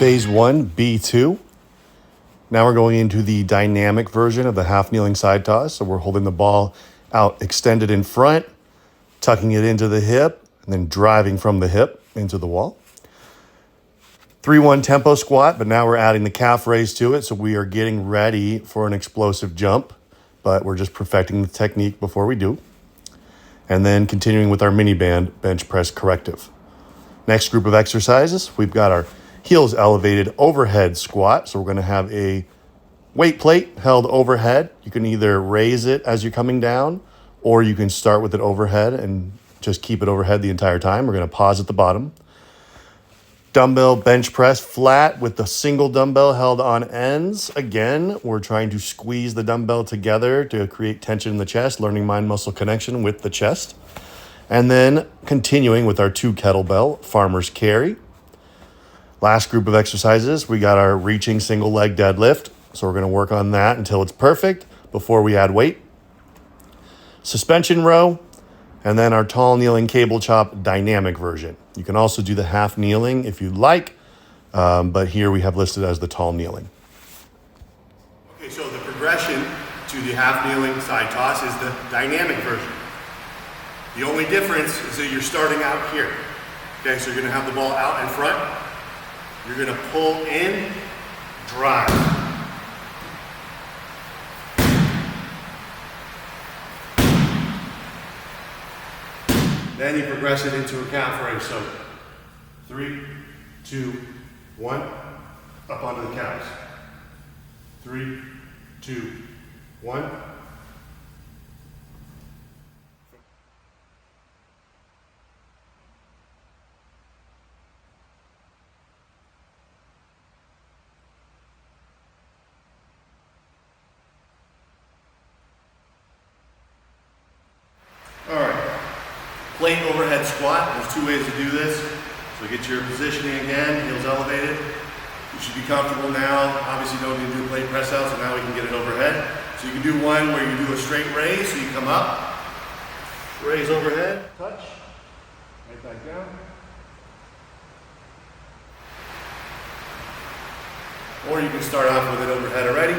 phase 1, B-2. Now we're going into the dynamic version of the half kneeling side toss. So we're holding the ball out extended in front, tucking it into the hip, and then driving from the hip into the wall. 3-1 tempo squat, but now we're adding the calf raise to it. So we are getting ready for an explosive jump, but we're just perfecting the technique before we do. And then continuing with our mini band bench press corrective. Next group of exercises, we've got our heels elevated overhead squat. So we're going to have a weight plate held overhead. You can either raise it as you're coming down, or you can start with it overhead and just keep it overhead the entire time. We're going to pause at the bottom. Dumbbell bench press flat with the single dumbbell held on ends. Again, we're trying to squeeze the dumbbell together to create tension in the chest, learning mind-muscle connection with the chest. And then continuing with our 2 kettlebell farmer's carry. Last group of exercises, we got our reaching single leg deadlift. So we're going to work on that until it's perfect before we add weight. Suspension row, and then our tall kneeling cable chop dynamic version. You can also do the half kneeling if you'd like, but here we have listed as the tall kneeling. Okay, so the progression to the half kneeling side toss is the dynamic version. The only difference is that you're starting out here. Okay, so you're going to have the ball out in front. You're going to pull in, drive. Then you progress it into a calf raise. So 3, 2, 1, up onto the calves. 3, 2, 1. All right, plate overhead squat. There's 2 ways to do this. So get your positioning again, heels elevated. You should be comfortable now. Obviously you don't need to do a plate press out, so now we can get it overhead. So you can do one where you do a straight raise, so you come up, raise overhead, touch, right back down. Or you can start off with it overhead already.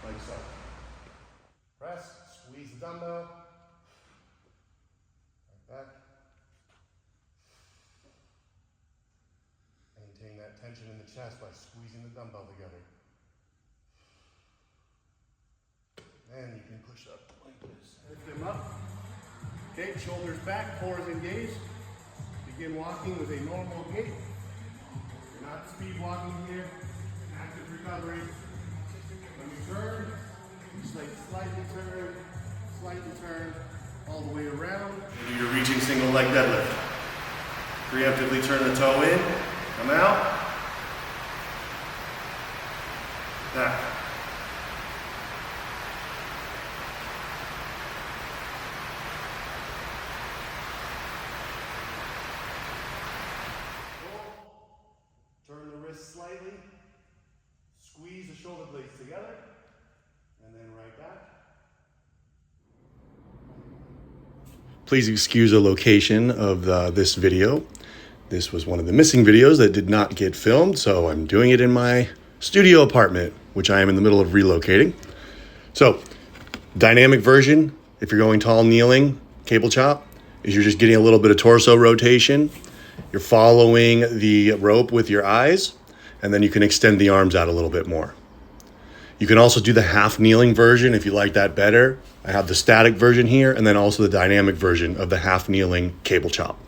Like so. Press, squeeze the dumbbell, right back. Maintain that tension in the chest by squeezing the dumbbell together. And you can push up like this. Lift them up. Okay, shoulders back, core is engaged. Begin walking with a normal gait. You're not speed walking here. Active recovery. When you turn, slightly turn, all the way around. Do your reaching single leg deadlift. Preemptively turn the toe in, come out, back. Turn the wrist slightly, squeeze the shoulder blades together, and then right back. Please excuse the location of this video. This was one of the missing videos that did not get filmed, so I'm doing it in my studio apartment, which I am in the middle of relocating. So, dynamic version, if you're going tall kneeling, cable chop, is you're just getting a little bit of torso rotation. You're following the rope with your eyes, and then you can extend the arms out a little bit more. You can also do the half kneeling version if you like that better. I have the static version here, and then also the dynamic version of the half kneeling cable chop.